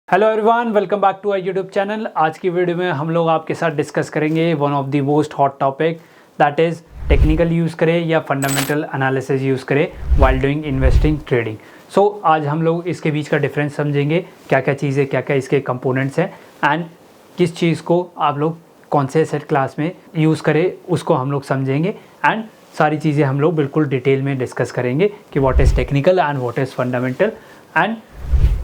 Hello everyone, welcome back to our YouTube channel. आज की video में हम लोग आपके साथ डिस्कस करेंगे one of the most hot topic, that is technical use करें या फंडामेंटल एनालिसिस यूज़ करें वाइल डूइंग इन्वेस्टिंग ट्रेडिंग। सो आज हम लोग इसके बीच का डिफरेंस समझेंगे, क्या क्या चीज़ें, क्या क्या इसके कंपोनेंट्स हैं एंड किस चीज़ को आप लोग कौन से एसेट क्लास में यूज़ करें उसको हम लोग समझेंगे एंड सारी चीज़ें हम लोग बिल्कुल डिटेल में डिस्कस करेंगे कि what is technical and what is fundamental. And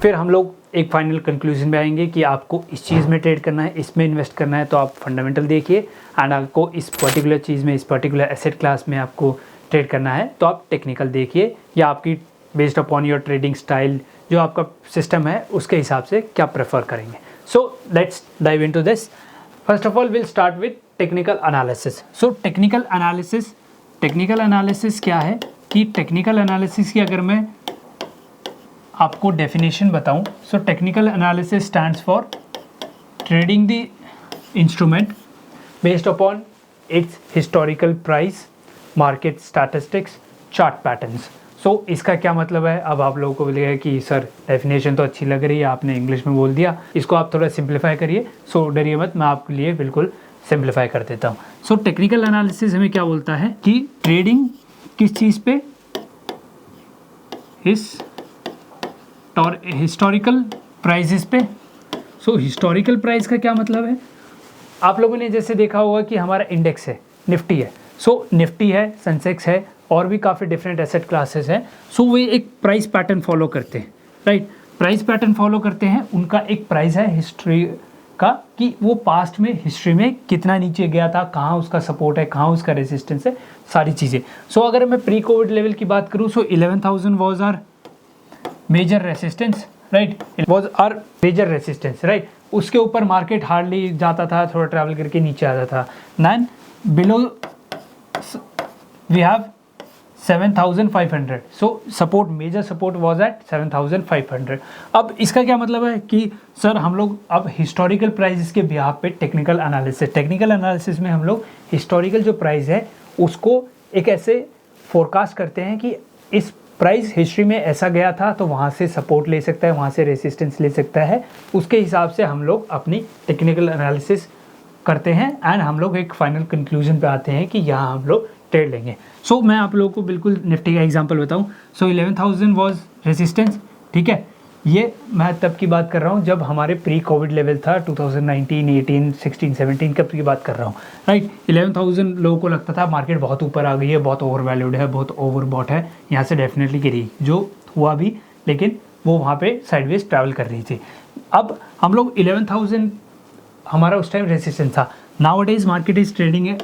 फिर हम लोग एक फाइनल कंक्लूजन में आएंगे कि आपको इस चीज़ में ट्रेड करना है, इसमें इन्वेस्ट करना है तो आप फंडामेंटल देखिए, एंड आपको इस पर्टिकुलर चीज़ में, इस पर्टिकुलर एसेट क्लास में आपको ट्रेड करना है तो आप टेक्निकल देखिए, या आपकी based upon your trading style जो आपका सिस्टम है उसके हिसाब से क्या प्रेफर करेंगे। So let's dive into this. First of all will start with technical analysis. So technical analysis क्या है कि टेक्निकल एनालिसिस की अगर मैं आपको डेफिनेशन बताऊं, so technical analysis stands for trading the instrument based upon its historical price, market statistics, chart patterns. So इसका क्या मतलब है? अब आप लोगों को बोलेगा कि सर डेफिनेशन तो अच्छी लग रही है, आपने इंग्लिश में बोल दिया, इसको आप थोड़ा सिंप्लीफाई करिए। सो डरिए मत, मैं आपके लिए बिल्कुल सिंप्लीफाई कर देता हूँ। सो टेक्निकल एनालिसिस हमें क्या बोलता है कि ट्रेडिंग किस चीज़ पे, इस और हिस्टोरिकल प्राइजेस पे। सो हिस्टोरिकल प्राइस का क्या मतलब है? आप लोगों ने जैसे देखा होगा कि हमारा इंडेक्स है, निफ्टी है। सो निफ्टी है, सेंसेक्स है, और भी काफ़ी डिफरेंट एसेट क्लासेस हैं। सो वे एक प्राइस पैटर्न फॉलो करते हैं, राइट? प्राइस पैटर्न फॉलो करते हैं, उनका एक प्राइस है हिस्ट्री का कि वो पास्ट में हिस्ट्री में कितना नीचे गया था, कहाँ उसका सपोर्ट है, कहाँ उसका रेजिस्टेंस है, सारी चीज़ें। सो अगर मैं प्री कोविड लेवल की बात करूँ, so 11,000 was our major resistance, right? Was our major resistance, right? उसके ऊपर मार्केट हार्डली जाता था, थोड़ा ट्रैवल करके नीचे आता था। Then below we have 7,500। So support, major support was at 7,500। अब इसका क्या मतलब है कि सर हम लोग अब हिस्टोरिकल प्राइस के बिहाफ पे टेक्निकल एनालिसिस में हम लोग हिस्टोरिकल जो प्राइस है उसको एक ऐसे फोरकास्ट करते हैं कि इस प्राइस हिस्ट्री में ऐसा गया था तो वहाँ से सपोर्ट ले सकता है, वहाँ से रेसिस्टेंस ले सकता है। उसके हिसाब से हम लोग अपनी टेक्निकल एनालिसिस करते हैं एंड हम लोग एक फाइनल कंक्लूजन पे आते हैं कि यहाँ हम लोग ट्रेड लेंगे। सो मैं आप लोगों को बिल्कुल निफ्टी का एग्जांपल बताऊं। सो 11,000 वाज रेजिस्टेंस, ठीक है? ये मैं तब की बात कर रहा हूँ जब हमारे प्री कोविड लेवल था 2019, 18, 16, 17 कब की बात कर रहा हूँ, राइट? 11,000 लोगों को लगता था मार्केट बहुत ऊपर आ गई है, बहुत ओवर वैल्यूड है, बहुत ओवरबॉट है, यहाँ से डेफिनेटली गिरी, जो हुआ भी, लेकिन वो वहाँ पे साइडवेज ट्रैवल कर रही थी। अब हम लोग 11,000 हमारा उस टाइम रेजिस्टेंस था। Now days market is trading है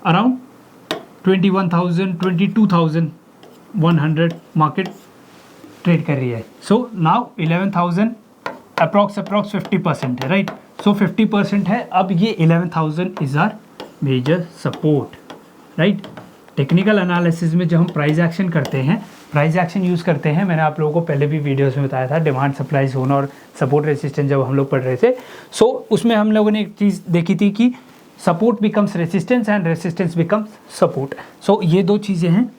अराउंड 21,000, 22,100 मार्केट ट्रेड कर रही है। सो नाउ 11,000 अप्रॉक्स 50% है, राइट? सो 50% है। अब ये 11,000 is our major support, right? Technical analysis में जब हम प्राइस एक्शन करते हैं, प्राइस एक्शन यूज़ करते हैं, मैंने आप लोगों को पहले भी वीडियोस में बताया था, डिमांड सप्लाई जोन और सपोर्ट रेसिस्टेंस जब हम लोग पढ़ रहे थे। सो उसमें हम लोगों ने एक चीज़ देखी थी कि support becomes resistance and resistance becomes support. So ये दो चीज़ें हैं,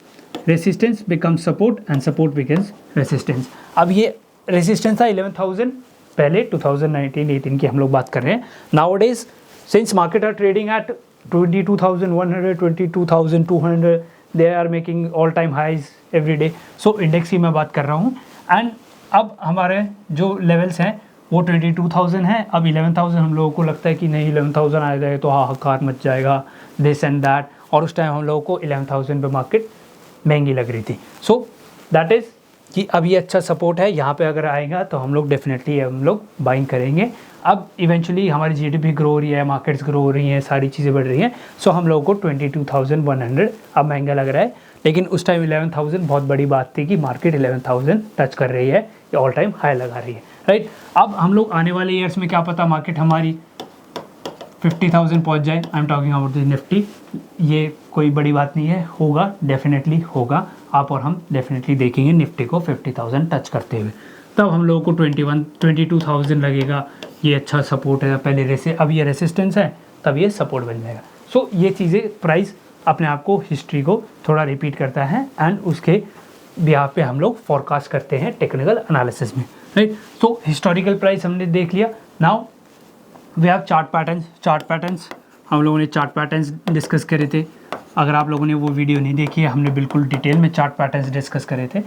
resistance becomes support and support becomes resistance. अब ये रेसिस्टेंस था 11,000 पहले 2019-18 की हम लोग बात कर रहे हैं। Nowadays since market are trading at 22,100, 22,200, they are making all time highs every day. So index की मैं बात कर रहा हूँ एंड अब हमारे जो लेवल्स हैं वो 22,000 है। अब 11,000 हम लोगों को लगता है कि नहीं 11,000 आ जाए तो हाहाकार मच जाएगा, दिस एंड दैट, और उस टाइम हम लोगों को 11,000 पे मार्केट महंगी लग रही थी। सो दैट इज़ कि अब ये अच्छा सपोर्ट है, यहाँ पे अगर आएगा तो हम लोग डेफिनेटली हम लोग बाइंग करेंगे। अब इवेंचुअली हमारी जीडीपी ग्रो हो रही है, मार्केट्स ग्रो हो रही हैं, सारी चीज़ें बढ़ रही हैं। सो हम लोगों को 22,100 अब महंगा लग रहा है, लेकिन उस टाइम 11,000 बहुत बड़ी बात थी कि मार्केट 11,000 टच कर रही है, ये ऑल टाइम हाई लगा रही है, राइट? अब हम लोग आने वाले ईयर्स में क्या पता मार्केट हमारी 50,000 पहुंच जाए। I am talking about the Nifty. ये कोई बड़ी बात नहीं है, होगा, डेफिनेटली होगा। आप और हम डेफिनेटली देखेंगे निफ्टी को 50,000 टच करते हुए। तब हम लोगों को 22,000 लगेगा, ये अच्छा सपोर्ट है, पहले अब ये रेसिस्टेंस है, तब ये सपोर्ट बन जाएगा। सो ये चीज़ें प्राइस अपने आप को, हिस्ट्री को थोड़ा रिपीट करता है एंड उसके बिहाफ पे हम लोग फोरकास्ट करते हैं टेक्निकल एनालिसिस में। राइट। सो हिस्टोरिकल प्राइस हमने देख लिया। Now we have chart patterns हम लोगों ने चार्ट पैटर्न्स डिस्कस करे थे। अगर आप लोगों ने वो वीडियो नहीं देखी है, हमने बिल्कुल डिटेल में चार्ट पैटर्न्स डिस्कस करे थे,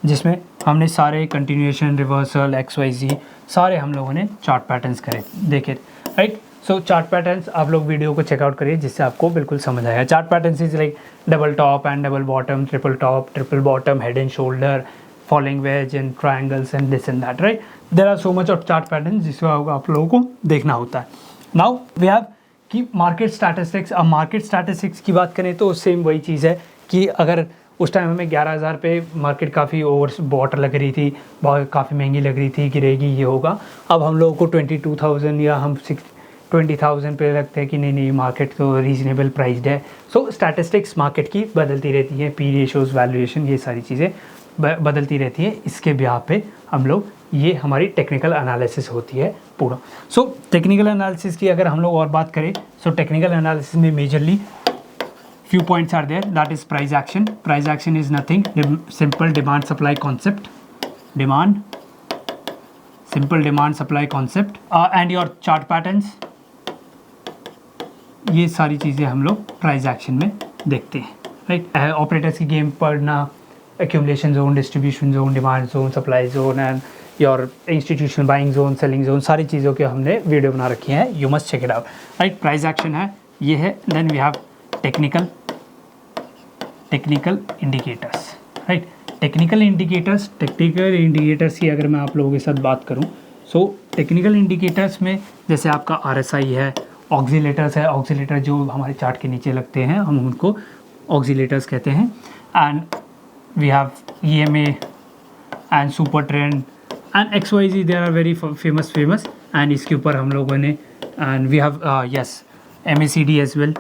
जिसमें हमने सारे कंटिन्यूएशन, रिवर्सल, XYZ सारे हम लोगों ने चार्ट पैटर्न्स करे देखे, राइट। सो चार्ट पैटर्न्स आप लोग वीडियो को चेकआउट करिए, जिससे आपको बिल्कुल समझ आएगा। Chart patterns is like double top and double bottom, triple top, triple bottom, head and shoulder, following wedge and triangles and this and that, right. There are so much of chart patterns जिसको आप लोगों को देखना होता है। Now we have कि market statistics. अब market statistics की बात करें तो सेम वही चीज़ है कि अगर उस टाइम हमें 11,000 पे मार्केट काफ़ी ओवर बॉट लग रही थी, बहुत काफ़ी महंगी लग रही थी, गिरेगी ये होगा। अब हम लोगों को 22,000 या हम 20,000 पे लगते हैं कि नहीं मार्केट तो रीजनेबल प्राइस्ड है। सो स्टैटिस्टिक्स मार्केट की बदलती रहती है, पी रेशोज़, वैल्यूएशन, ये सारी चीज़ें बदलती रहती है। इसके ब्याह पे हम लोग, ये हमारी टेक्निकल एनालिसिस होती है पूरा। सो टेक्निकल एनालिसिस की अगर हम लोग और बात करें, सो टेक्निकल एनालिसिस में majorly few points are there, that is price action. Price action is nothing, simple demand supply concept, simple demand supply concept and your chart patterns। ये सारी चीज़ें हम लोग प्राइस एक्शन में देखते हैं, राइट। ऑपरेटर्स की गेम पढ़ना, accumulation zone, distribution zone, demand zone, supply zone and your institutional buying zone, selling zone, सारी चीज़ों के हमने वीडियो बना रखी है, you must check it out, right. Price action है, ये है। Then we have technical indicators, right. Technical indicators की अगर मैं आप लोगों के साथ बात करूं, सो टेक्निकल इंडिकेटर्स में जैसे आपका RSI है, ऑक्सीलेटर्स है, ऑक्सीलेटर जो हमारे चार्ट के नीचे लगते हैं हम उनको ऑक्सीलेटर्स कहते हैं। And we have EMA and super trend and XYZ, there are very famous and इसके ऊपर हम लोगों ने, and we have MACD as well,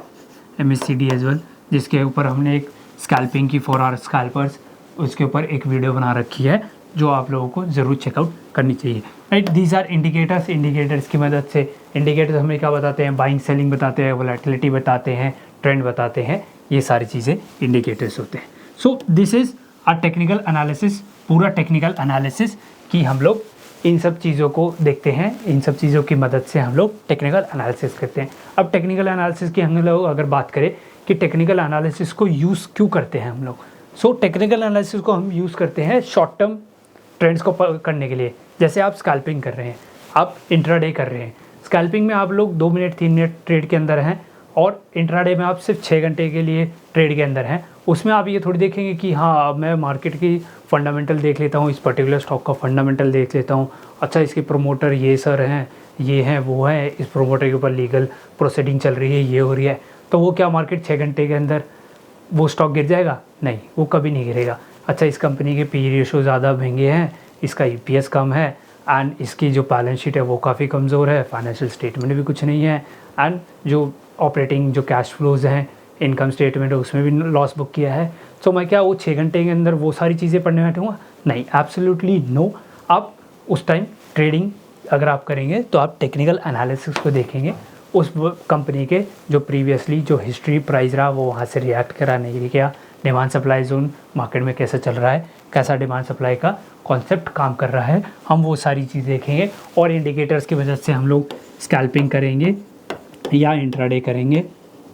जिसके ऊपर हमने एक स्कैल्पिंग की फॉर आवर स्कैल्पर्स, उसके ऊपर एक वीडियो बना रखी है जो आप लोगों को ज़रूर चेकआउट करनी चाहिए, राइट। दीज आर इंडिकेटर्स की मदद से, इंडिकेटर्स हमें क्या बताते हैं, बाइंग सेलिंग बताते हैं, वोलेटिलिटी बताते हैं, ट्रेंड बताते हैं, ये सारी चीज़ें इंडिकेटर्स होते हैं। So this is a technical analysis, पूरा टेक्निकल एनालिसिस कि हम लोग इन सब चीज़ों को देखते हैं, इन सब चीज़ों की मदद से हम लोग टेक्निकल एनालिसिस करते हैं। अब टेक्निकल एनालिसिस की हम लोग अगर बात करें कि टेक्निकल एनालिसिस को यूज़ क्यों करते हैं हम लोग, सो टेक्निकल एनालिसिस को हम यूज़ करते हैं शॉर्ट टर्म ट्रेंड्स को करने के लिए। जैसे आप स्कैल्पिंग कर रहे हैं, आप इंट्राडे कर रहे हैं, स्कैल्पिंग में आप लोग 2 मिनट 3 मिनट ट्रेड के अंदर हैं, और इंट्राडे में आप सिर्फ 6 घंटे के लिए ट्रेड के अंदर हैं। उसमें आप ये थोड़ी देखेंगे कि हाँ अब मैं मार्केट की फंडामेंटल देख लेता हूँ, इस पर्टिकुलर स्टॉक का फंडामेंटल देख लेता हूँ, अच्छा इसके प्रमोटर ये सर हैं, ये हैं वो हैं, इस प्रमोटर के ऊपर लीगल प्रोसीडिंग चल रही है, ये हो रही है, तो वो क्या मार्केट 6 घंटे के अंदर वो स्टॉक गिर जाएगा? नहीं, वो कभी नहीं गिरेगा। अच्छा इस कंपनी के पी रेशो ज़्यादा महंगे हैं, इसका EPS कम है, एंड इसकी जो बैलेंस शीट है वो काफ़ी कमज़ोर है, फाइनेंशियल स्टेटमेंट भी कुछ नहीं है, एंड जो ऑपरेटिंग जो कैश फ्लोज हैं, इनकम स्टेटमेंट है, उसमें भी लॉस बुक किया है। तो मैं क्या वो 6 घंटे के अंदर वो सारी चीज़ें पढ़ने बैठूँगा? नहीं, एब्सोल्युटली नो। आप उस टाइम ट्रेडिंग अगर आप करेंगे तो आप टेक्निकल एनालिसिस को देखेंगे, उस कंपनी के जो प्रीवियसली जो हिस्ट्री प्राइस रहा वो वहाँ से रिएक्ट कराने के लिए, क्या डिमांड सप्लाई जोन मार्केट में कैसा चल रहा है, कैसा डिमांड सप्लाई का कॉन्सेप्ट काम कर रहा है, हम वो सारी चीज़ देखेंगे। और इंडिकेटर्स की वजह से हम लोग स्कैल्पिंग करेंगे या इंट्राडे करेंगे,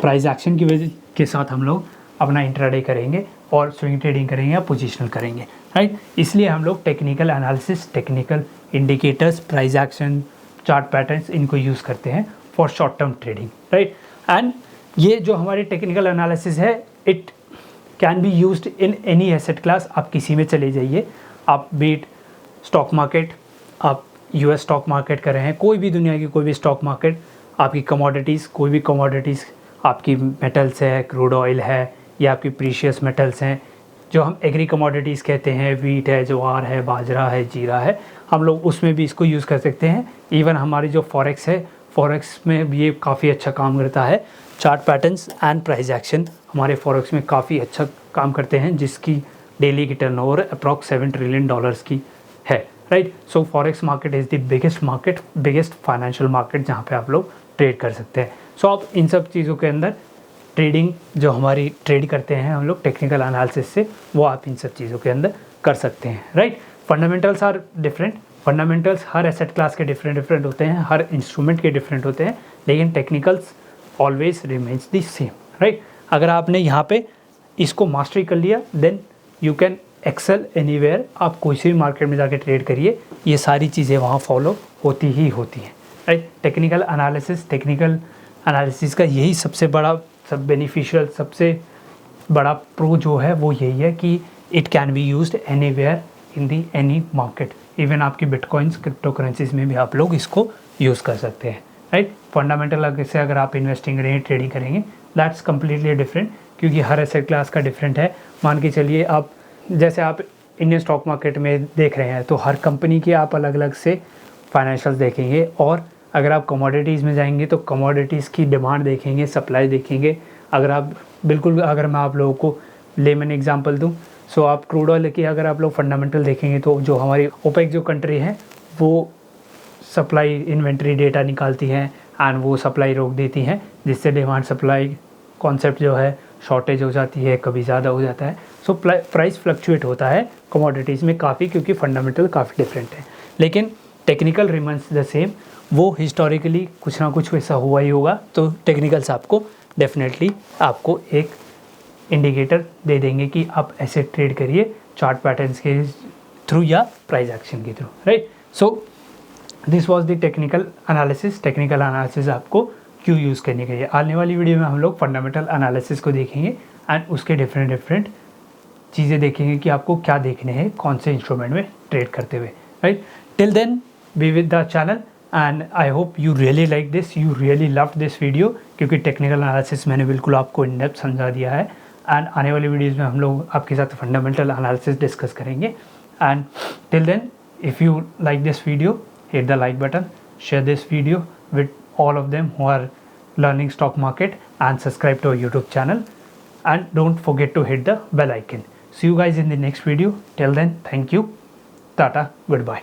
प्राइस एक्शन की वजह के साथ हम लोग अपना इंट्राडे करेंगे और स्विंग ट्रेडिंग करेंगे या पोजिशनल करेंगे, राइट। इसलिए हम लोग technical analysis, technical indicators, price action, chart patterns, इनको यूज़ करते हैं for short term trading, right. And ये जो हमारी टेक्निकल एनालिसिस है, it can be used in any asset class. आप किसी में चले जाइए, आप बीट स्टॉक मार्केट, आप US स्टॉक मार्केट कर रहे हैं, कोई भी दुनिया की कोई भी स्टॉक मार्केट, आपकी कमोडिटीज़, कोई भी कमोडिटीज़, आपकी मेटल्स है, क्रूड ऑयल है, या आपकी प्रीशियस मेटल्स हैं जो हम एग्री कमोडिटीज़ कहते हैं, वीट है, ज्वार है, बाजरा है, जीरा है, हम लोग उसमें भी इसको यूज़ कर सकते हैं। इवन हमारी जो फॉरेक्स है, फॉरेक्स में भी ये काफ़ी अच्छा काम करता है। Chart patterns and price action हमारे फॉरेक्स में काफ़ी अच्छा काम करते हैं, जिसकी डेली की टर्नओवर अप्रॉक्स $7 ट्रिलियन की है, right. So forex market is the biggest financial market जहाँ पे आप लोग ट्रेड कर सकते हैं। सो आप इन सब चीज़ों के अंदर ट्रेडिंग जो हमारी ट्रेड करते हैं हम लोग टेक्निकल एनालिसिस से, वो आप इन सब चीज़ों के अंदर कर सकते हैं, right. Fundamentals are different, fundamentals हर एसेट क्लास के डिफरेंट होते हैं, हर इंस्ट्रूमेंट के डिफरेंट होते हैं, लेकिन technicals always remains the same, right. अगर आपने यहाँ पे इसको मास्टरी कर लिया then you can excel anywhere. आप कोई सी भी मार्केट में जाके ट्रेड करिए, ये सारी चीज़ें वहाँ फॉलो होती ही होती हैं, राइट। टेक्निकल एनालिसिस का यही सबसे बड़ा बेनिफिशियल सबसे बड़ा प्रो जो है वो यही है कि it can be used anywhere in the any market. Even आपकी बिटकॉइंस क्रिप्टो करेंसीज में भी आप लोग इसको यूज़ कर सकते हैं, राइट। फंडामेंटल से अगर आप इन्वेस्टिंग करेंगे, ट्रेडिंग करेंगे, दैट्स कम्प्लीटली डिफरेंट, क्योंकि हर एसेट क्लास का डिफरेंट है। मान के चलिए आप जैसे आप इंडियन स्टॉक मार्केट में देख रहे हैं तो हर कंपनी के आप अलग अलग से फाइनेंशियल्स देखेंगे, और अगर आप कमोडिटीज़ में जाएंगे तो कमोडिटीज़ की डिमांड देखेंगे, सप्लाई देखेंगे। अगर मैं आप लोगों को लेमन एग्जांपल दूं, सो आप क्रूड ऑयल की अगर आप लोग फंडामेंटल देखेंगे तो जो हमारी ओपेक जो कंट्री है वो सप्लाई इन्वेंट्री डेटा निकालती हैं एंड वो सप्लाई रोक देती हैं, जिससे डिमांड सप्लाई कॉन्सेप्ट जो है शॉर्टेज हो जाती है, कभी ज़्यादा हो जाता है। सो प्राइस फ्लक्चुएट होता है कमोडिटीज़ में काफ़ी, क्योंकि फंडामेंटल काफ़ी डिफरेंट है। लेकिन टेक्निकल रिमेन्स द सेम, वो हिस्टोरिकली कुछ ना कुछ वैसा हुआ ही होगा। तो टेक्निकल्स आपको डेफिनेटली आपको एक इंडिकेटर दे देंगे कि आप ऐसे ट्रेड करिए चार्ट पैटर्न्स के थ्रू या प्राइस एक्शन के through, right. So this was the technical analysis आपको क्यों यूज़ करने के लिए। आने वाली वीडियो में हम लोग फंडामेंटल एनालिसिस को देखेंगे एंड उसके डिफरेंट चीज़ें देखेंगे कि आपको क्या देखने हैं कौन से इंस्ट्रूमेंट में ट्रेड करते हुए, right. Till then be with the channel and I hope you really like this, you really love this video, क्योंकि टेक्निकल एनालिसिस मैंने बिल्कुल आपको इन डेप्थ समझा दिया है। एंड आने वाली वीडियोज़ में हम लोग आपके साथ फंडामेंटल एनालिसिस डिस्कस करेंगे। And till then if you like this video, hit the like button, share this video with all of them who are learning stock market, and subscribe to our YouTube channel, and don't forget to hit the bell icon. See you guys in the next video. Till then, thank you, tata, goodbye.